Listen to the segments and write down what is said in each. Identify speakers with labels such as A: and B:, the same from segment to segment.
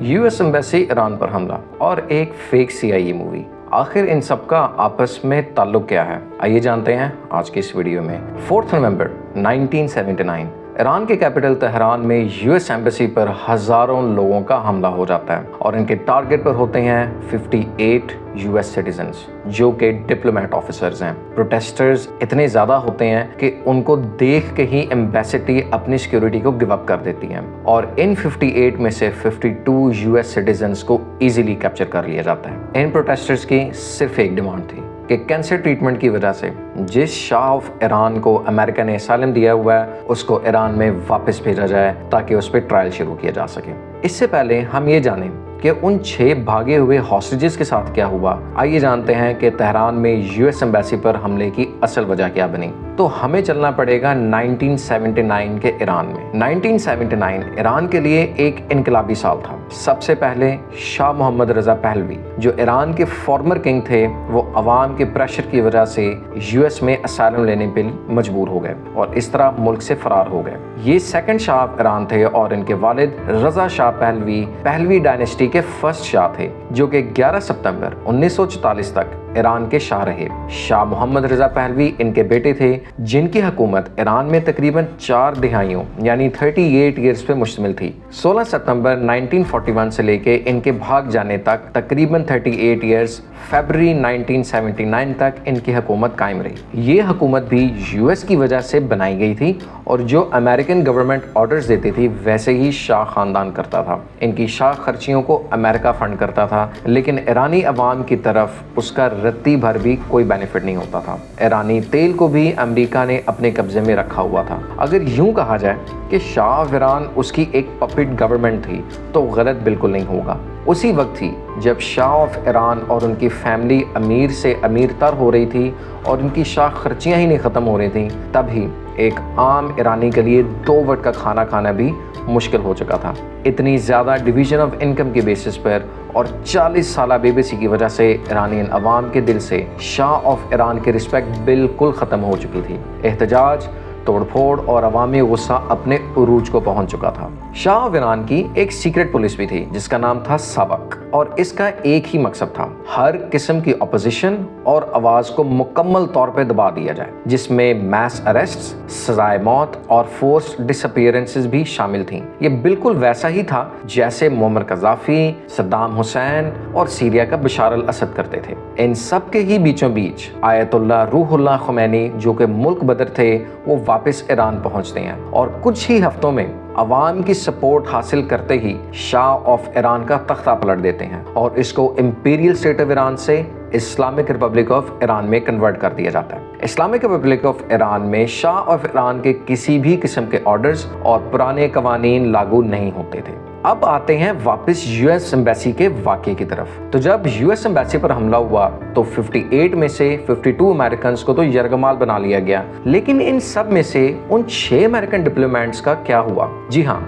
A: US embassy Iran पर हमला और एक फेक सीआईए मूवी, आखिर इन सब का आपस में ताल्लुक क्या है? आइए जानते हैं आज की इस वीडियो में। 4 नवंबर 1979 ईरान के कैपिटल तेहरान में यूएस एम्बेसी पर हजारों लोगों का हमला हो जाता है और इनके टारगेट पर होते हैं 58 यूएस सिटीजन्स जो कि डिप्लोमेट ऑफिसर्स हैं। प्रोटेस्टर्स इतने ज़्यादा होते हैं कि उनको देख के ही एम्बेसी अपनी सिक्योरिटी को गिव अप कर देती है और इन 58 में से 52 यूएस सिटीजन्स को इजीली कैप्चर कर लिया जाता है। इन प्रोटेस्टर्स की सिर्फ एक डिमांड थी कि कैंसर ट्रीटमेंट की वजह से जिस शाह ऑफ ईरान को अमेरिका ने असाइलम दिया हुआ है उसको ईरान में वापस भेजा जाए ताकि उस पर ट्रायल शुरू किया जा सके। इससे पहले हम ये जानें कि उन 6 भागे हुए हॉस्टेजेस के साथ क्या हुआ, आइए जानते हैं कि तेहरान में यूएस एम्बेसी पर हमले की असल वजह क्या बनी। तो हमें चलना पड़ेगा 1979 के ईरान में। 1979 ईरान के लिए एक इनकलाबी साल था। सबसे पहले शाह मोहम्मद रजा पहलवी जो ईरान के फॉर्मर किंग थे, वो अवाम के प्रेशर की वजह से यूएस में असाइलम लेने पर मजबूर हो गए और इस तरह मुल्क से फरार हो गए। ये सेकंड शाह ईरान थे और इनके वालिद रजा शाह पहलवी पहलवी डायनेस्टी के फर्स्ट शाह थे जो कि 11 सितंबर 1944 तक ईरान के शाह रहे। शाह मोहम्मद रजा पहलवी इनके बेटे थे जिनकी हुकूमत ईरान में तकरीबन 4 दिहाइयों यानी 38 ईयर्स पे मुश्तमिल थी। 16 सितंबर 1941 से लेके इनके भाग जाने तक तकरीबन 38 ईयर्स फरवरी 1979 तक इनकी हुकूमत कायम रही। ये हुकूमत भी यूएस की वजह से बनाई गई थी और जो अमेरिकन गवर्नमेंट ऑर्डर्स देती थी वैसे ही शाह खानदान करता था। इनकी शाह खर्चियों को अमेरिका फंड करता था, लेकिन ईरानी अवाम की तरफ उसका रत्ती भर भी कोई बेनिफिट नहीं होता था। ईरानी तेल को भी अमेरिका ने अपने कब्जे में रखा हुआ था। अगर यूं कहा जाए कि शाह ऑफ ईरान उसकी एक पपेट गवर्नमेंट थी तो गलत बिल्कुल नहीं होगा। उसी वक्त थी जब शाह ऑफ ईरान और उनकी फैमिली अमीर से अमीर तर हो रही थी और उनकी शाह खर्चियाँ ही नहीं ख़त्म हो रही थी, तभी एक आम ईरानी के लिए 2 वक्त का खाना खाना भी मुश्किल हो चुका था। इतनी ज़्यादा डिवीज़न ऑफ इनकम के बेसिस पर और 40 साल बेबसी की वजह से ईरानियन अवाम के दिल से शाह ऑफ ईरान की रिस्पेक्ट बिल्कुल ख़त्म हो चुकी थी। एहतजाज, तोड़फोड़ और अवामी गुस्सा अपने उरूज को पहुंच चुका था। शाह ऑफ ईरान की एक सीक्रेट पुलिस भी थी जिसका नाम था सबक और इसका एक ही मकसद था, हर किस्म की अपोजिशन और आवाज़ को मुकम्मल तौर पे दबा दिया जाए, जिसमें मैस अरेस्ट्स, सजाए मौत और फोर्स्ड डिसअपीयरेंसेस भी शामिल थीं। ये बिल्कुल वैसा ही था जैसे मोअम्मर कज़ाफ़ी, सद्दाम हुसैन और सीरिया का बशार अल असद करते थे। इन सब के ही बीचों बीच आयतुल्लाह रूहुल्लाह ख़ुमैनी जो कि मुल्क बदर थे वो वापस ईरान पहुंचते हैं और कुछ ही हफ्तों में अवाम की सपोर्ट हासिल करते ही शाह ऑफ ईरान का तख्ता पलट देते हैं और इसको इंपीरियल स्टेट ऑफ ईरान से इस्लामिक रिपब्लिक ऑफ ईरान में कन्वर्ट कर दिया जाता है। इस्लामिक रिपब्लिक ऑफ ईरान में शाह ऑफ ईरान के किसी भी किस्म के ऑर्डर्स और पुराने कवानीन लागू नहीं होते थे। अब आते हैं वापस यूएस एम्बेसी के वाक़े की तरफ। तो जब यूएस एम्बेसी पर हमला हुआ तो 58 में से 52 अमेरिकन को तो यरगमाल बना लिया गया, लेकिन इन सब में से उन 6 अमेरिकन डिप्लोमेट्स का क्या हुआ? जी हाँ,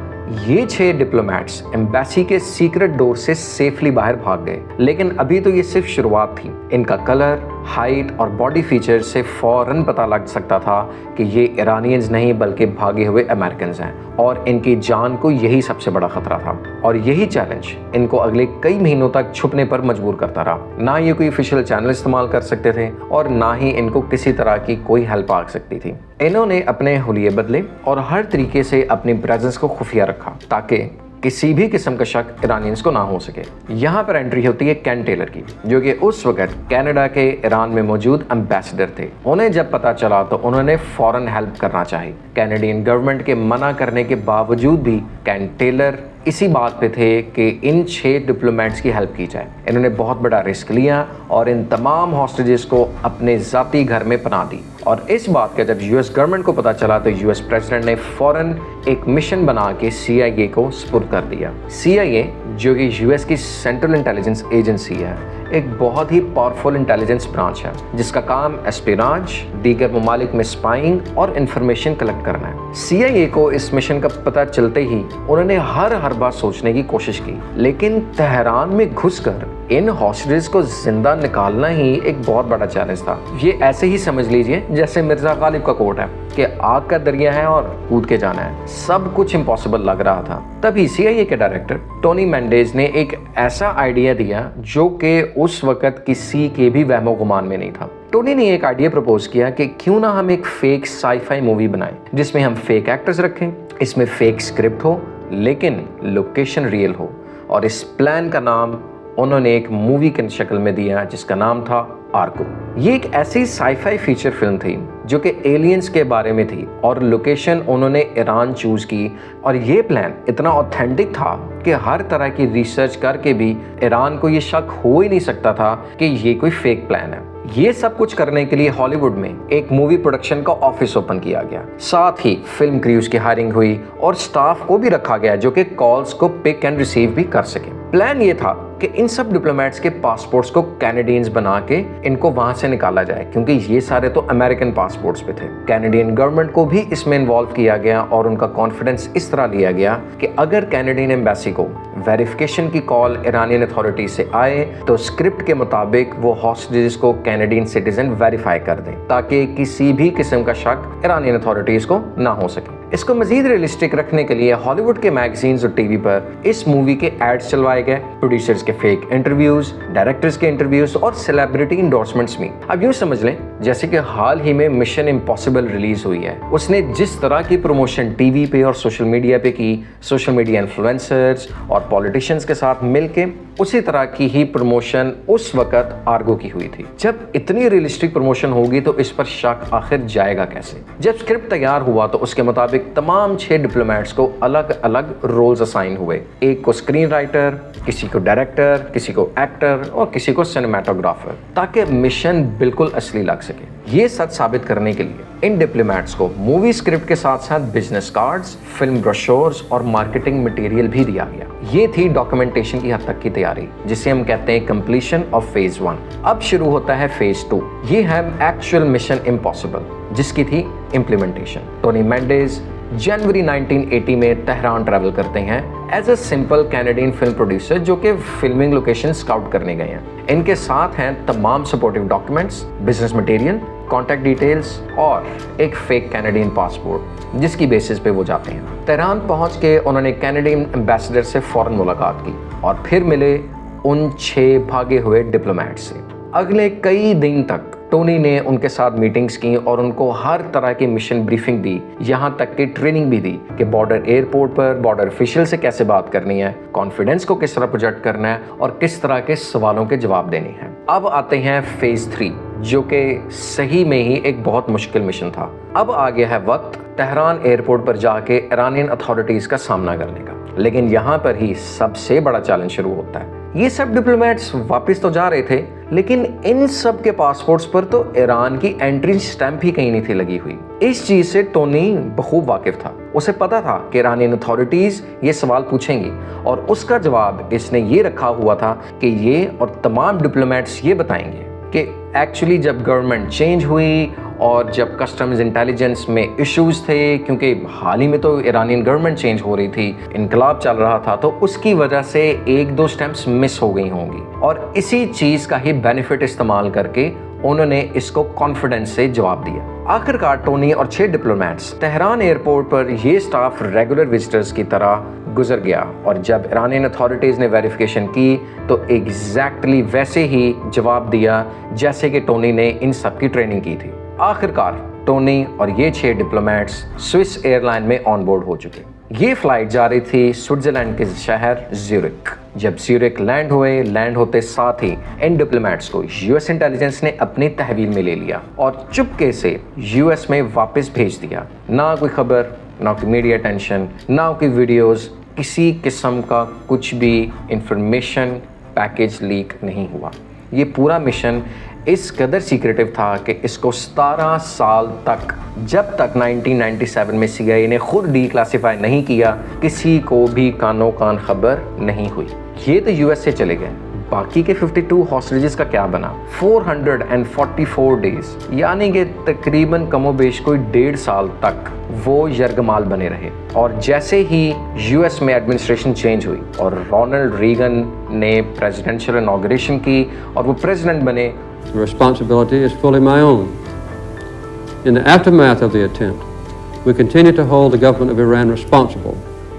A: ये 6 डिप्लोमेट्स एम्बेसी के सीक्रेट डोर से सेफली बाहर भाग गए, लेकिन अभी तो ये सिर्फ शुरुआत थी। इनका कलर, हाइट और बॉडी फीचर से फौरन पता लग सकता था कि ये ईरानियंस नहीं बल्कि भागे हुए अमेरिकन हैं और इनकी जान को यही सबसे बड़ा खतरा था और यही चैलेंज इनको अगले कई महीनों तक छुपने पर मजबूर करता रहा। ना ये कोई ऑफिशियल चैनल इस्तेमाल कर सकते थे और ना ही इनको किसी तरह की कोई हेल्प आ सकती थी। इन्होंने अपने हुलिये बदले और हर तरीके से अपनी प्रेजेंस को खुफिया रखा ताकि किसी भी किस्म का शक ईरानियंस को ना हो सके। यहाँ पर एंट्री होती है केन टेलर की, जो कि उस वक्त कनाडा के ईरान में मौजूद एम्बेसडर थे। उन्हें जब पता चला तो उन्होंने फौरन हेल्प करना चाहिए। कैनेडियन गवर्नमेंट के मना करने के बावजूद भी केन टेलर इसी बात पे थे कि इन 6 डिप्लोमेट्स की हेल्प की जाए। इन्होंने बहुत बड़ा रिस्क लिया और इन तमाम हॉस्टेजेस को अपने ज़ाती घर में पनाह दी और इस बात का जब यूएस गवर्नमेंट को पता चला तो यूएस प्रेसिडेंट ने फौरन एक मिशन बना के सीआईए को सुपुर्द कर दिया। सीआईए जो कि यूएस की सेंट्रल इंटेलिजेंस एजेंसी है, एक बहुत ही पावरफुल इंटेलिजेंस ब्रांच है जिसका काम एस्पिनाज, दीगर ममालिक में स्पाइंग और इंफॉर्मेशन कलेक्ट करना है। सीआईए को इस मिशन का पता चलते ही उन्होंने हर बार सोचने की कोशिश की, लेकिन तेहरान में घुसकर इन हॉस्टेजेस को जिंदा निकालना ही एक बहुत बड़ा चैलेंज था। ये ऐसे ही समझ लीजिए जैसे मिर्जा गालिब का कोर्ट है। कि आग का दरिया है और कूद के जाना है। सब कुछ इम्पॉसिबल लग रहा था। तभी CIA के डायरेक्टर टोनी मेंडेज ने एक ऐसा आइडिया दिया जो कि उस वक्त किसी के भी वहमो गुमान में नहीं था। टोनी ने एक आइडिया प्रपोज किया कि क्यों ना हम एक फेक साई-फाई मूवी बनाएं जिसमें हम फेक एक्टर्स रखें, इसमें फेक स्क्रिप्ट हो लेकिन लोकेशन रियल हो। और इस प्लान का नाम उन्होंने एक मूवी की शक्ल में दिया जिसका नाम था आर्को। ये एक ऐसी साई-फाई फीचर फिल्म थी जो कि एलियंस के बारे में थी और लोकेशन उन्होंने ईरान चूज की। और ये प्लान इतना ऑथेंटिक था कि हर तरह की रिसर्च करके भी ईरान को ये शक हो ही नहीं सकता था कि ये कोई फेक प्लान है। ये सब कुछ करने के लिए हॉलीवुड में एक मूवी प्रोडक्शन का ऑफिस ओपन किया गया। साथ ही फिल्म क्रूज की हायरिंग हुई और स्टाफ को भी रखा गया जो कि कॉल्स को पिक एंड रिसीव भी कर सके। प्लान ये था कि इन सब डिप्लोमेट्स के पासपोर्ट्स को कैनेडियंस बना के इनको वहां से निकाला जाए, क्योंकि ये सारे तो अमेरिकन पासपोर्ट्स पे थे। कैनेडियन गवर्नमेंट को भी इसमें इन्वॉल्व किया गया और उनका कॉन्फिडेंस इस तरह लिया गया कि अगर कैनेडियन एम्बेसी को वेरिफिकेशन की कॉल ईरानियन अथॉरिटी से आए तो स्क्रिप्ट के मुताबिक वो हॉस्टेजेस को कैनेडियन सिटीजन वेरीफाई कर दें ताकि किसी भी किस्म का शक ईरानियन अथॉरिटीज को ना हो सके। इसको मजीद रियलिस्टिक रखने के लिए हॉलीवुड के मैगजीन्स और टीवी पर इस मूवी के एड्स चलवाए गए, प्रोड्यूसर्स के फेक इंटरव्यूज, डायरेक्टर्स के इंटरव्यूज और सेलिब्रिटी इंडोर्समेंट्स में। अब यूं समझ लें जैसे कि हाल ही में मिशन इम्पॉसिबल रिलीज हुई है, उसने जिस तरह की प्रमोशन टीवी पे और सोशल मीडिया पे की, सोशल मीडिया इन्फ्लुएंसर्स और पॉलिटिशियंस के साथ मिलके उसी तरह की ही प्रमोशन उस वक्त आर्गो की हुई थी। जब इतनी रियलिस्टिक प्रमोशन होगी तो इस पर शक आखिर जाएगा कैसे? जब स्क्रिप्ट तैयार हुआ तो उसके मुताबिक तमाम 6 डिप्लोमेट्स को अलग अलग रोल्स असाइन हुए। एक को स्क्रीन राइटर, किसी को डायरेक्टर, किसी को एक्टर और किसी को सिनेमाटोग्राफर, ताकि मिशन बिल्कुल असली लग सके। ये सच साबित करने के लिए इन डिप्लोमेट्स को मूवी स्क्रिप्ट के साथ साथ बिजनेस कार्ड्स, फिल्म ब्रोशर्स और मार्केटिंग मटेरियल भी दिया गया। ये थी डॉक्यूमेंटेशन की हद तक की तैयारी, जिसे हम कहते हैं कंप्लीशन ऑफ फेज 1। अब शुरू होता है फेज 2। ये है एक्चुअल मिशन इम्पॉसिबल, जिसकी थी इम्प्लीमेंटेशन। टोनी मेंडेज जनवरी 1980 में तेहरान ट्रैवल करते हैं as a simple Canadian film producer जो कि फिल्मिंग लोकेशन स्काउट करने गए हैं। इनके साथ हैं तमाम supportive documents, business material, contact details और एक फेक कैनेडियन पासपोर्ट, जिसकी बेसिस पे वो जाते हैं। तेहरान पहुंच के उन्होंने कैनेडियन एम्बेसडर से फौरन मुलाकात की और फिर मिले उन 6 भागे हुए डिप्लोमेट्स से। अगले कई दिन तक टोनी ने उनके साथ मीटिंग्स की और उनको हर तरह की मिशन ब्रीफिंग दी, यहाँ तक कि ट्रेनिंग भी दी कि बॉर्डर एयरपोर्ट पर बॉर्डर ऑफिशियल से कैसे बात करनी है, कॉन्फिडेंस को किस तरह प्रोजेक्ट करना है और किस तरह के सवालों के जवाब देने हैं। अब आते हैं फेज 3, जो कि सही में ही एक बहुत मुश्किल मिशन था। अब आ गया है वक्त तेहरान एयरपोर्ट पर जाके ईरानियन अथॉरिटीज का सामना करने का। लेकिन यहाँ पर ही सबसे बड़ा चैलेंज शुरू होता है। ये सब डिप्लोमेट्स वापस तो जा रहे थे, लेकिन इन सब के पासपोर्ट्स पर तो ईरान की एंट्री स्टैंप ही कहीं नहीं थी लगी हुई। इस चीज से टोनी बखूब वाकिफ था। उसे पता था कि ईरानियन अथॉरिटीज ये सवाल पूछेंगी और उसका जवाब इसने ये रखा हुआ था कि ये और तमाम डिप्लोमेट्स ये बताएंगे कि एक्चुअली जब गवर्नमेंट चेंज हुई और जब कस्टम्स इंटेलिजेंस में इश्यूज थे, क्योंकि हाल ही में तो ईरानियन गवर्नमेंट चेंज हो रही थी, इनकलाब चल रहा था, तो उसकी वजह से 1-2 स्टैम्प्स मिस हो गई होंगी और इसी चीज का ही बेनिफिट इस्तेमाल करके उन्होंने इसको कॉन्फिडेंस से जवाब दिया। आखिरकार टोनी और 6 डिप्लोमेट्स तेहरान एयरपोर्ट पर ये स्टाफ रेगुलर विजिटर्स की तरह गुजर गया और जब ईरानियन अथॉरिटीज ने वेरिफिकेशन की तो एग्जैक्टली वैसे ही जवाब दिया जैसे कि टोनी ने इन सब की ट्रेनिंग की थी। आखिरकार टोनी और ये 6 डिप्लोमेट्स स्विस एयरलाइन में ऑन बोर्ड हो चुके। ये फ्लाइट जा रही थी स्विट्जरलैंड के शहर ज्यूरिख। जब ज्यूरिख लैंड होते साथ ही इन डिप्लोमेट्स को यूएस इंटेलिजेंस ने अपनी तहवील में ले लिया और चुपके से यूएस में वापस भेज दिया। ना कोई खबर, ना कोई मीडिया अटेंशन, ना कोई वीडियोस, किसी किस्म का कुछ भी इंफॉर्मेशन पैकेज लीक नहीं हुआ। ये पूरा मिशन इस कदर सीक्रेटिव था कि इसको 17 साल तक, जब तक 1997 में CIA ने खुद डीक्लासिफाई नहीं किया, किसी को भी कानो कान खबर नहीं हुई। ये तो यूएस से चले गए, बाकी के 52 हॉस्टेजेस का क्या बना? 444 डेज, यानी कि तकरीबन कमोबेश कोई 1.5 साल तक वो यरगमाल बने रहे। और जैसे ही यूएस में एडमिनिस्ट्रेशन चेंज हुई और रोनाल्ड रीगन ने प्रेसिडेंशियल इनॉग्रेशन की और वो प्रेसिडेंट बने,
B: The responsibility is fully my own. In the aftermath of the attempt, we continue to hold the government of Iran responsible.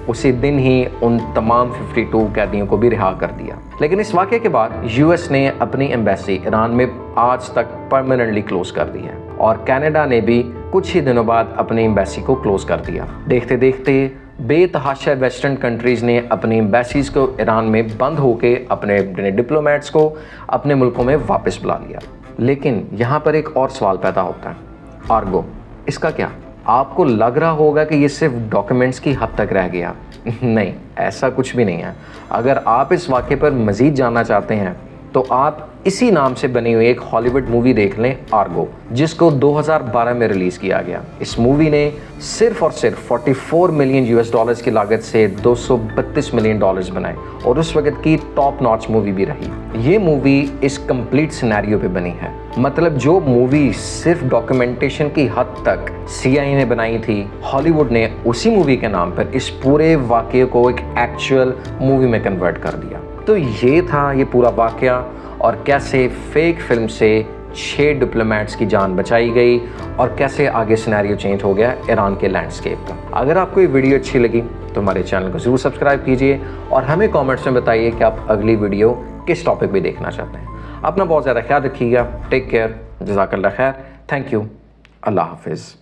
A: उसी दिन ही उन तमाम 52 कैदियों को भी रिहा कर दिया। लेकिन इस वाक़े के बाद यूएस ने अपनी एम्बेसी ईरान में आज तक परमानेंटली क्लोज कर दी है और कनाडा ने भी कुछ ही दिनों बाद अपनी एम्बेसी को क्लोज कर दिया। देखते देखते बेतहाशा वेस्टर्न कंट्रीज़ ने अपनी एम्बेसीज को ईरान में बंद होके अपने डिप्लोमेट्स को अपने मुल्कों में वापस बुला लिया। लेकिन यहाँ पर एक और सवाल पैदा होता है, आर्गो, इसका क्या? आपको लग रहा होगा कि ये सिर्फ डॉक्यूमेंट्स की हद तक रह गया। नहीं, ऐसा कुछ भी नहीं है। अगर आप इस वाक़े पर मज़ीद जानना चाहते हैं तो आप इसी नाम से बनी हुई एक हॉलीवुड मूवी देख लें, आर्गो, जिसको 2012 में रिलीज़ किया गया। इस मूवी ने सिर्फ और सिर्फ 44 मिलियन यूएस डॉलर्स की लागत से 232 मिलियन डॉलर्स बनाए और उस वक्त की टॉप नॉच मूवी भी रही। ये मूवी इस कंप्लीट सिनेरियो पे बनी है। मतलब जो मूवी सिर्फ डॉक्यूमेंटेशन की हद तक सीआईए ने बनाई थी, हॉलीवुड ने उसी मूवी के नाम पर इस पूरे वाक़े को एक एक्चुअल मूवी में कन्वर्ट कर दिया। तो ये था ये पूरा वाक़या और कैसे फेक फिल्म से 6 डिप्लोमेट्स की जान बचाई गई और कैसे आगे सिनेरियो चेंज हो गया ईरान के लैंडस्केप का। अगर आपको ये वीडियो अच्छी लगी तो हमारे चैनल को ज़रूर सब्सक्राइब कीजिए और हमें कमेंट्स में बताइए कि आप अगली वीडियो किस टॉपिक पे देखना चाहते हैं। अपना बहुत ज़्यादा ख्याल रखिएगा। टेक केयर, जज़ाकल्लाह खैर, थैंक यू, अल्लाह हाफिज़।